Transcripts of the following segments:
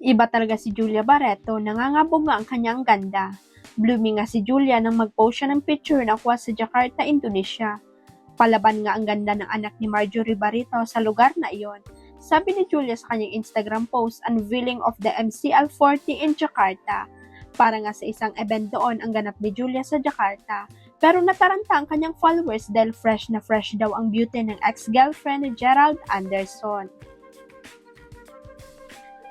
Iba talaga si Julia Barreto, nangangabog nga ang kanyang ganda. Blooming nga si Julia nang mag-post siya ng picture na kuha sa Jakarta, Indonesia. Palaban nga ang ganda ng anak ni Marjorie Barreto sa lugar na iyon. Sabi ni Julia sa kanyang Instagram post, unveiling of the MCL40 in Jakarta. Para nga sa isang event doon ang ganap ni Julia sa Jakarta. Pero nataranta ang kanyang followers dahil fresh na fresh daw ang beauty ng ex-girlfriend ni Gerald Anderson.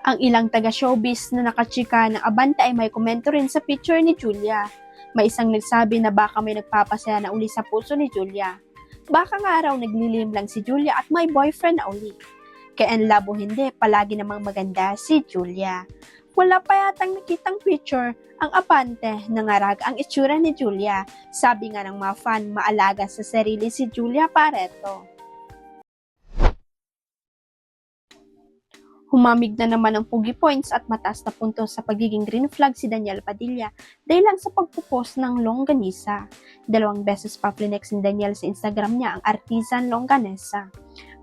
Ang ilang taga-showbiz na nakachika ng Abante ay may komento rin sa picture ni Julia. May isang nagsabi na baka may nagpapasaya na uli sa puso ni Julia. Baka nga raw naglilim lang si Julia at may boyfriend na uli. Kaya ang labo hindi, palagi namang maganda si Julia. Wala pa yatang nakitang picture ang Abante, nangarag ang itsura ni Julia. Sabi nga ng mga fan, maalaga sa sarili si Julia Barreto. Humamig na naman ang pugi points at mataas na puntos sa pagiging green flag si Daniel Padilla dahil lang sa pagpupost ng longganisa. 2 beses pa flinex ni Daniel sa Instagram niya ang artisan longganisa.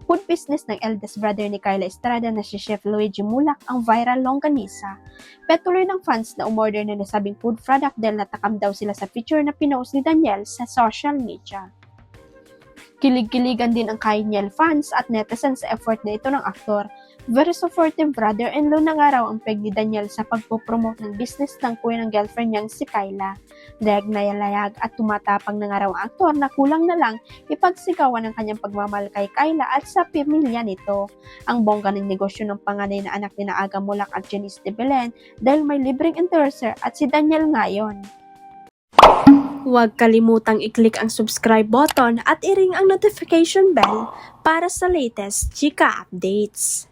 Food business ng eldest brother ni Carla Estrada na si Chef Luigi Mulak ang viral longganisa. Petuloy ng fans na umorder na nasabing food product dahil natakam daw sila sa picture na pinost ni Daniel sa social media. Kilig-kiligan din ang Kanyel fans at netizens sa effort na ito ng aktor. Very supportive brother-in-law na nga raw ang peg ni Daniel sa pagpopromote ng business ng kuya ng girlfriend niyang si Kyla. Layag na yalayag at tumatapang na nga raw ang aktor na kulang na lang ipagsigawan ang kanyang pagmamahal kay Kyla at sa pamilya nito. Ang bongga ng negosyo ng panganay na anak ni Aga Mulak at Janice de Belen dahil may libreng endorser at si Daniel ngayon. Huwag kalimutang i-click ang subscribe button at i-ring ang notification bell para sa latest chika updates.